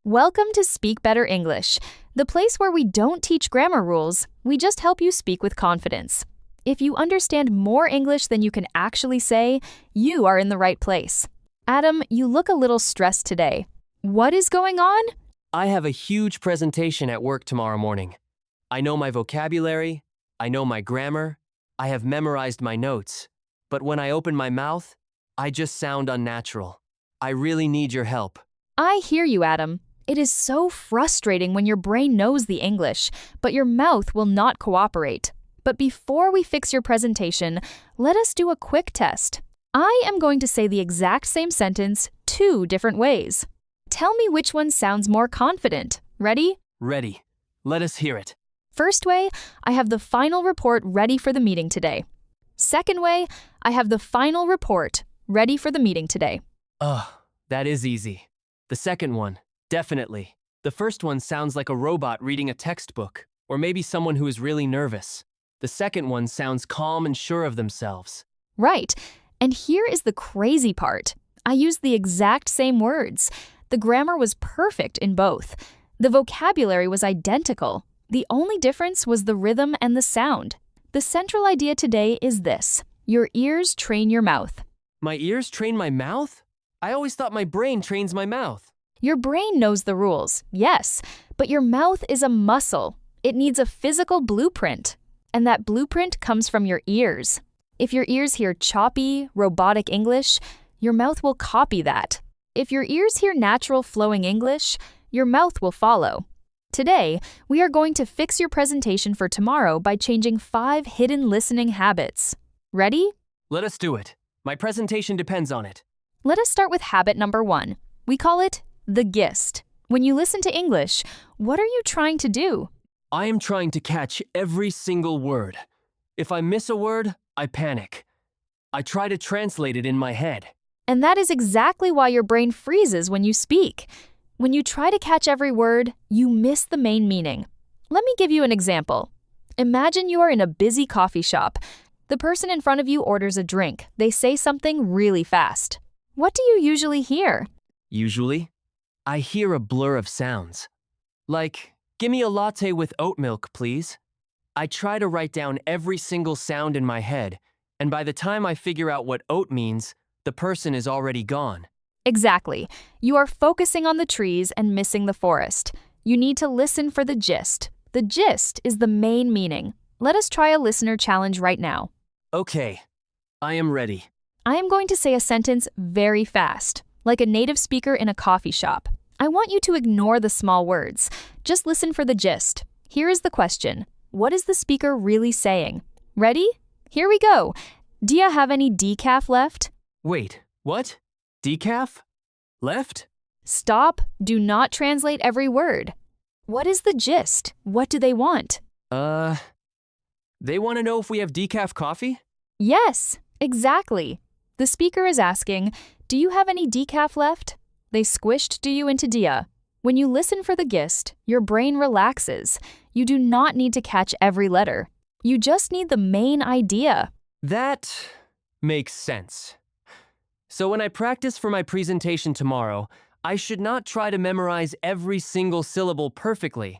Welcome to Speak Better English, the place where we don't teach grammar rules, we just help you speak with confidence. If you understand more English than you can actually say, you are in the right place. Adam, you look a little stressed today. What is going on? I have a huge presentation at work tomorrow morning. I know my vocabulary, I know my grammar, I have memorized my notes, but when I open my mouth, I just sound unnatural. I really need your help. I hear you, Adam. It is so frustrating when your brain knows the English, but your mouth will not cooperate. But before we fix your presentation, let us do a quick test. I am going to say the exact same sentence 2 different ways. Tell me which one sounds more confident. Ready? Ready. Let us hear it. First way, I have the final report ready for the meeting today. Second way, I have the final report ready for the meeting today. That is easy. The second one, definitely. The first one sounds like a robot reading a textbook, or maybe someone who is really nervous. The second one sounds calm and sure of themselves. Right. And here is the crazy part. I used the exact same words. The grammar was perfect in both. The vocabulary was identical. The only difference was the rhythm and the sound. The central idea today is this: your ears train your mouth. My ears train my mouth? I always thought my brain trains my mouth. Your brain knows the rules, yes, but your mouth is a muscle. It needs a physical blueprint, and that blueprint comes from your ears. If your ears hear choppy, robotic English, your mouth will copy that. If your ears hear natural flowing English, your mouth will follow. Today, we are going to fix your presentation for tomorrow by changing 5 hidden listening habits. Ready? Let us do it. My presentation depends on it. Let us start with habit number 1. We call it the gist. When you listen to English, what are you trying to do? I am trying to catch every single word. If I miss a word, I panic. I try to translate it in my head. And that is exactly why your brain freezes when you speak. When you try to catch every word, you miss the main meaning. Let me give you an example. Imagine you are in a busy coffee shop. The person in front of you orders a drink. They say something really fast. What do you usually hear? Usually, I hear a blur of sounds. Like, give me a latte with oat milk, please. I try to write down every single sound in my head, and by the time I figure out what oat means, the person is already gone. Exactly. You are focusing on the trees and missing the forest. You need to listen for the gist. The gist is the main meaning. Let us try a listener challenge right now. Okay, I am ready. I am going to say a sentence very fast, like a native speaker in a coffee shop. I want you to ignore the small words. Just listen for the gist. Here is the question. What is the speaker really saying? Ready? Here we go. Do you have any decaf left? Wait, what? Decaf? Left? Stop. Do not translate every word. What is the gist? What do they want? They want to know if we have decaf coffee? Yes, exactly. The speaker is asking, do you have any decaf left? They squished "do you" into dia. When you listen for the gist, your brain relaxes. You do not need to catch every letter. You just need the main idea. That makes sense. So when I practice for my presentation tomorrow, I should not try to memorize every single syllable perfectly.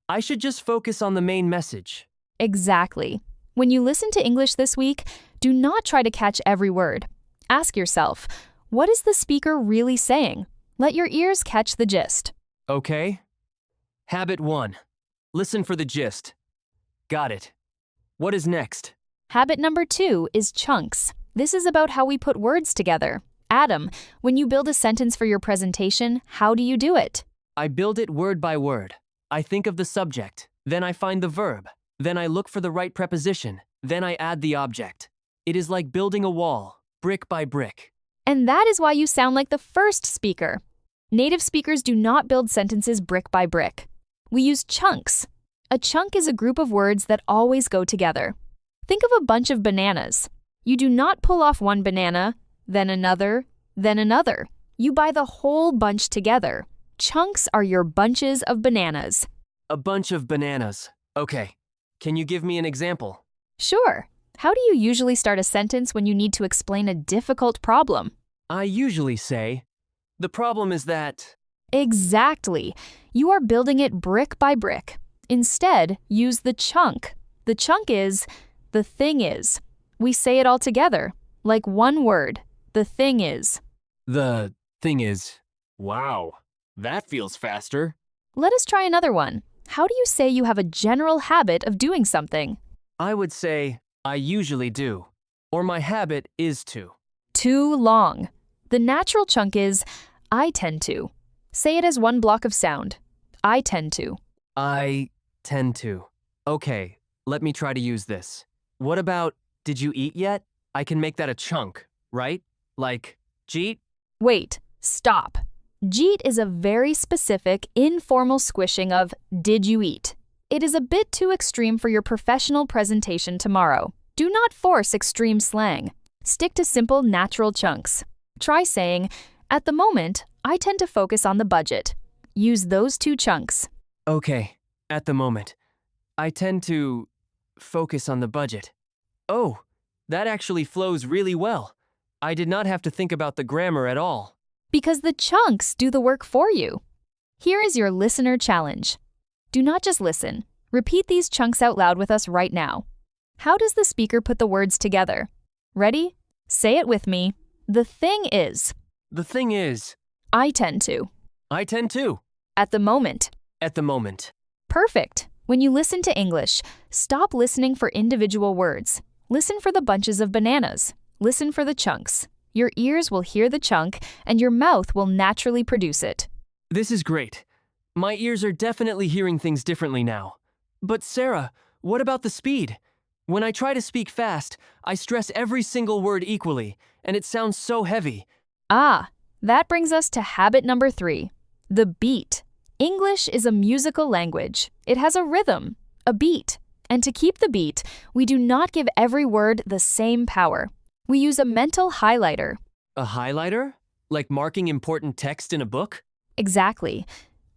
I should just focus on the main message. Exactly. When you listen to English this week, do not try to catch every word. Ask yourself, what is the speaker really saying? Let your ears catch the gist. Okay. Habit 1. Listen for the gist. Got it. What is next? Habit number 2 is chunks. This is about how we put words together. Adam, when you build a sentence for your presentation, how do you do it? I build it word by word. I think of the subject, then I find the verb, then I look for the right preposition, then I add the object. It is like building a wall, brick by brick. And that is why you sound like the first speaker. Native speakers do not build sentences brick by brick. We use chunks. A chunk is a group of words that always go together. Think of a bunch of bananas. You do not pull off one banana, then another, then another. You buy the whole bunch together. Chunks are your bunches of bananas. A bunch of bananas. Okay. Can you give me an example? Sure. How do you usually start a sentence when you need to explain a difficult problem? I usually say, the problem is that... Exactly. You are building it brick by brick. Instead, use the chunk. The chunk is, the thing is. We say it all together, like one word. The thing is. The thing is, wow, that feels faster. Let us try another one. How do you say you have a general habit of doing something? I would say, I usually do, or my habit is to. Too long. The natural chunk is, I tend to. Say it as one block of sound. I tend to. I tend to. Okay, let me try to use this. What about, did you eat yet? I can make that a chunk, right? Like, jeet? Wait, stop. Jeet is a very specific, informal squishing of did you eat. It is a bit too extreme for your professional presentation tomorrow. Do not force extreme slang. Stick to simple, natural chunks. Try saying, at the moment, I tend to focus on the budget. Use those two chunks. Okay, at the moment. I tend to focus on the budget. Oh, that actually flows really well. I did not have to think about the grammar at all. Because the chunks do the work for you. Here is your listener challenge. Do not just listen. Repeat these chunks out loud with us right now. How does the speaker put the words together? Ready? Say it with me. The thing is. The thing is, I tend to. I tend to. At the moment. At the moment. Perfect. When you listen to English, stop listening for individual words. Listen for the bunches of bananas. Listen for the chunks. Your ears will hear the chunk, and your mouth will naturally produce it. This is great. My ears are definitely hearing things differently now. But Sarah, what about the speed? When I try to speak fast, I stress every single word equally, and it sounds so heavy. Ah, that brings us to habit number 3, the beat. English is a musical language. It has a rhythm, a beat. And to keep the beat, we do not give every word the same power. We use a mental highlighter. A highlighter? Like marking important text in a book? Exactly.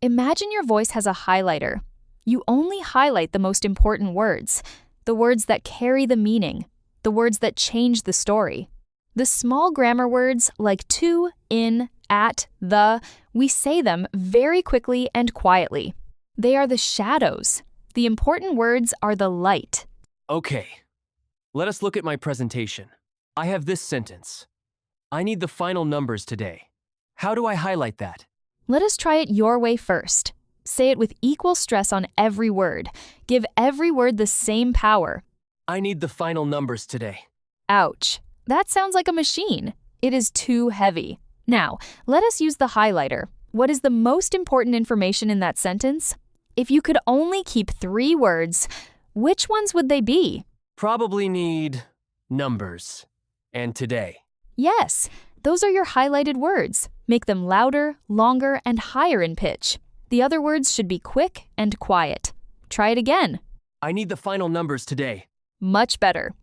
Imagine your voice has a highlighter. You only highlight the most important words, the words that carry the meaning, the words that change the story. The small grammar words like to, in, at, the, we say them very quickly and quietly. They are the shadows. The important words are the light. Okay, let us look at my presentation. I have this sentence. I need the final numbers today. How do I highlight that? Let us try it your way first. Say it with equal stress on every word. Give every word the same power. I need the final numbers today. Ouch. That sounds like a machine. It is too heavy. Now, let us use the highlighter. What is the most important information in that sentence? If you could only keep 3 words, which ones would they be? Probably need numbers and today. Yes, those are your highlighted words. Make them louder, longer, and higher in pitch. The other words should be quick and quiet. Try it again. I need the final numbers today. Much better.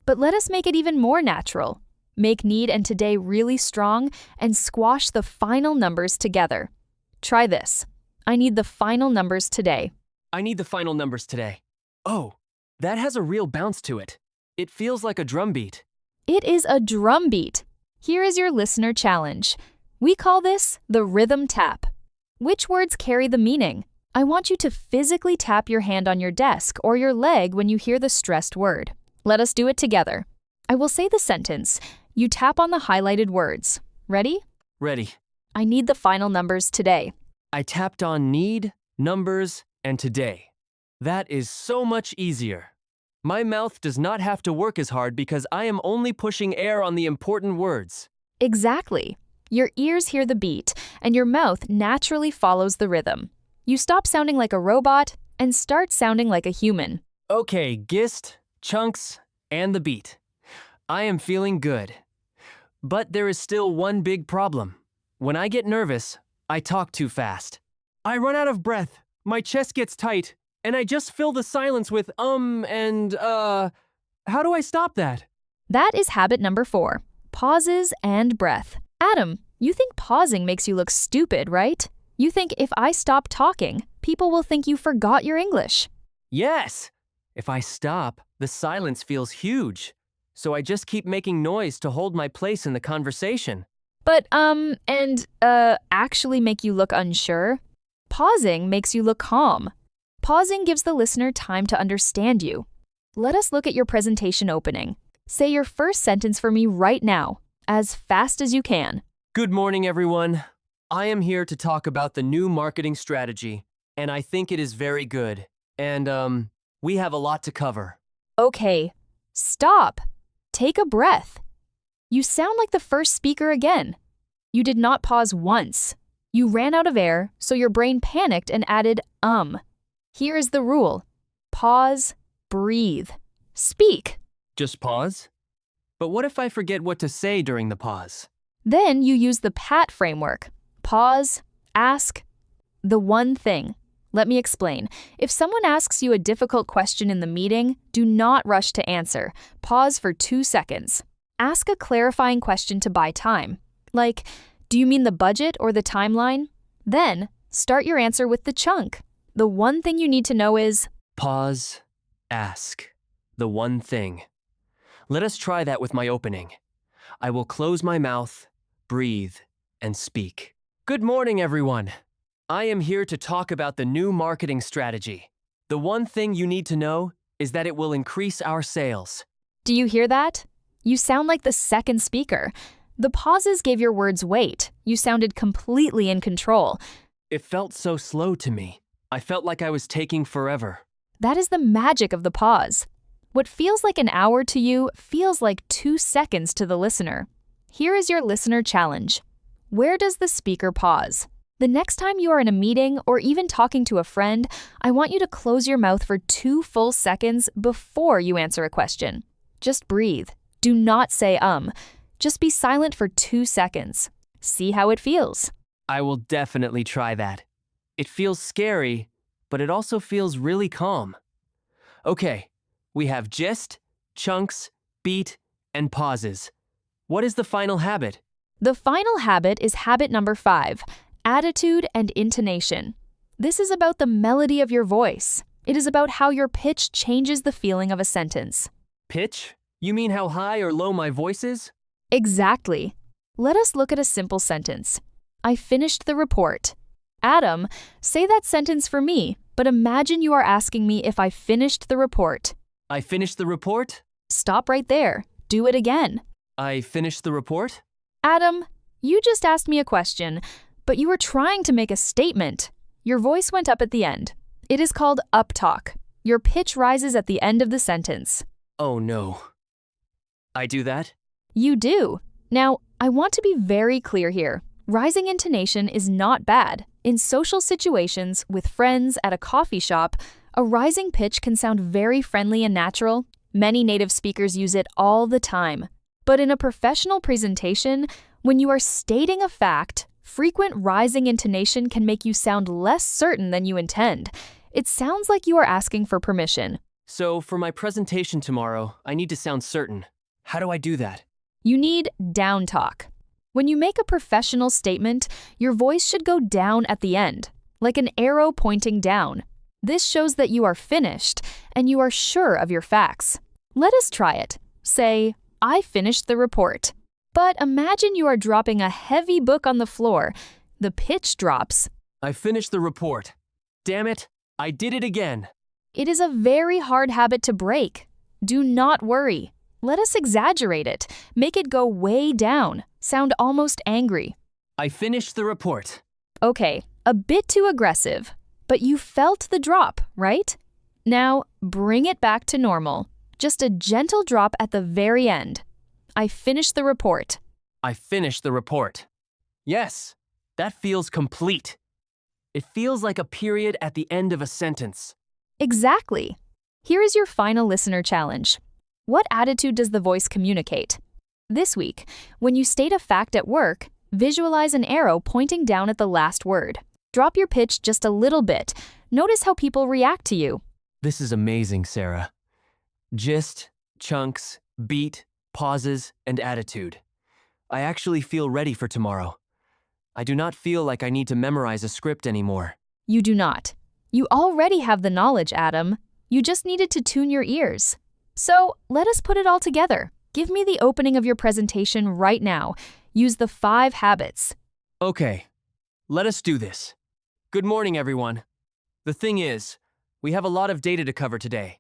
But let us make it even more natural. Make need and today really strong and squash the final numbers together. Try this. I need the final numbers today. I need the final numbers today. Oh, that has a real bounce to it. It feels like a drum beat. It is a drum beat. Here is your listener challenge. We call this the rhythm tap. Which words carry the meaning? I want you to physically tap your hand on your desk or your leg when you hear the stressed word. Let us do it together. I will say the sentence. You tap on the highlighted words. Ready? Ready. I need the final numbers today. I tapped on need, numbers, and today. That is so much easier. My mouth does not have to work as hard because I am only pushing air on the important words. Exactly. Your ears hear the beat, and your mouth naturally follows the rhythm. You stop sounding like a robot and start sounding like a human. Okay, gist, chunks, and the beat. I am feeling good. But there is still one big problem. When I get nervous, I talk too fast. I run out of breath, my chest gets tight, and I just fill the silence with and How do I stop that? That is habit number 4, pauses and breath. Adam, you think pausing makes you look stupid, right? You think if I stop talking, people will think you forgot your English. Yes! If I stop, the silence feels huge. So I just keep making noise to hold my place in the conversation. But, actually make you look unsure. Pausing makes you look calm. Pausing gives the listener time to understand you. Let us look at your presentation opening. Say your first sentence for me right now, as fast as you can. Good morning, everyone. I am here to talk about the new marketing strategy, and I think it is very good. And, we have a lot to cover. Okay, stop. Take a breath. You sound like the first speaker again. You did not pause once. You ran out of air, so your brain panicked and added Here is the rule. Pause, breathe, speak. Just pause? But what if I forget what to say during the pause? Then you use the PAT framework. Pause, ask, the one thing. Let me explain. If someone asks you a difficult question in the meeting, do not rush to answer. Pause for 2 seconds. Ask a clarifying question to buy time. Like, do you mean the budget or the timeline? Then, start your answer with the chunk. The one thing you need to know is Pause, ask, the one thing. Let us try that with my opening. I will close my mouth, breathe, and speak. Good morning, everyone. I am here to talk about the new marketing strategy. The one thing you need to know is that it will increase our sales. Do you hear that? You sound like the second speaker. The pauses gave your words weight. You sounded completely in control. It felt so slow to me. I felt like I was taking forever. That is the magic of the pause. What feels like an hour to you feels like 2 seconds to the listener. Here is your listener challenge. Where does the speaker pause? The next time you are in a meeting or even talking to a friend, I want you to close your mouth for 2 full seconds before you answer a question. Just breathe. Do not say Just be silent for 2 seconds. See how it feels. I will definitely try that. It feels scary, but it also feels really calm. Okay, we have gist, chunks, beat, and pauses. What is the final habit? The final habit is habit number 5. Attitude and intonation. This is about the melody of your voice. It is about how your pitch changes the feeling of a sentence. Pitch? You mean how high or low my voice is? Exactly. Let us look at a simple sentence. I finished the report. Adam, say that sentence for me, but imagine you are asking me if I finished the report. I finished the report? Stop right there. Do it again. I finished the report? Adam, you just asked me a question, but you were trying to make a statement. Your voice went up at the end. It is called uptalk. Your pitch rises at the end of the sentence. Oh no. I do that? You do. Now, I want to be very clear here. Rising intonation is not bad. In social situations, with friends, at a coffee shop, a rising pitch can sound very friendly and natural. Many native speakers use it all the time. But in a professional presentation, when you are stating a fact, frequent rising intonation can make you sound less certain than you intend. It sounds like you are asking for permission. So, for my presentation tomorrow, I need to sound certain. How do I do that? You need down talk. When you make a professional statement, your voice should go down at the end, like an arrow pointing down. This shows that you are finished and you are sure of your facts. Let us try it. Say, I finished the report. But imagine you are dropping a heavy book on the floor. The pitch drops. I finished the report. Damn it, I did it again. It is a very hard habit to break. Do not worry. Let us exaggerate it. Make it go way down. Sound almost angry. I finished the report. Okay, a bit too aggressive. But you felt the drop, right? Now, bring it back to normal. Just a gentle drop at the very end. I finished the report. I finished the report. Yes, that feels complete. It feels like a period at the end of a sentence. Exactly. Here is your final listener challenge. What attitude does the voice communicate? This week, when you state a fact at work, visualize an arrow pointing down at the last word. Drop your pitch just a little bit. Notice how people react to you. This is amazing, Sarah. Gist, chunks, beat, pauses, and attitude. I actually feel ready for tomorrow. I do not feel like I need to memorize a script anymore. You do not. You already have the knowledge, Adam. You just needed to tune your ears. So, let us put it all together. Give me the opening of your presentation right now. Use the 5 habits. Okay, let us do this. Good morning, everyone. The thing is, we have a lot of data to cover today,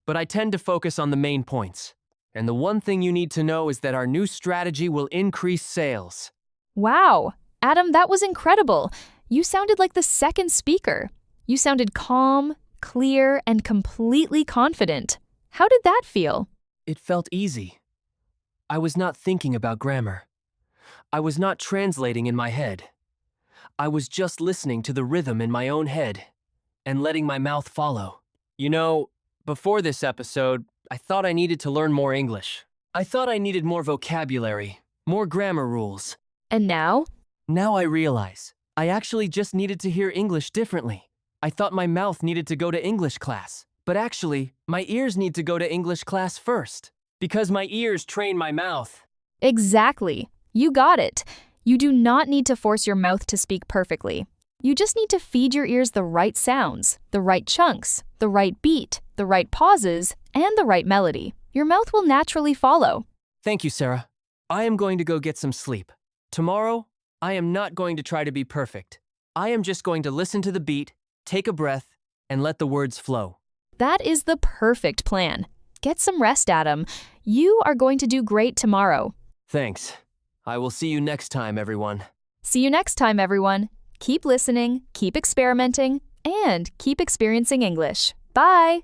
but I tend to focus on the main points. And the one thing you need to know is that our new strategy will increase sales. Wow, Adam, that was incredible. You sounded like the second speaker. You sounded calm, clear, and completely confident. How did that feel? It felt easy. I was not thinking about grammar. I was not translating in my head. I was just listening to the rhythm in my own head and letting my mouth follow. You know, before this episode, I thought I needed to learn more English. I thought I needed more vocabulary, more grammar rules. And now? Now I realize I actually just needed to hear English differently. I thought my mouth needed to go to English class, but actually, my ears need to go to English class first, because my ears train my mouth. Exactly. You got it. You do not need to force your mouth to speak perfectly. You just need to feed your ears the right sounds, the right chunks, the right beat, the right pauses, and the right melody. Your mouth will naturally follow. Thank you, Sarah. I am going to go get some sleep. Tomorrow, I am not going to try to be perfect. I am just going to listen to the beat, take a breath, and let the words flow. That is the perfect plan. Get some rest, Adam. You are going to do great tomorrow. Thanks. I will see you next time, everyone. See you next time, everyone. Keep listening, keep experimenting, and keep experiencing English. Bye!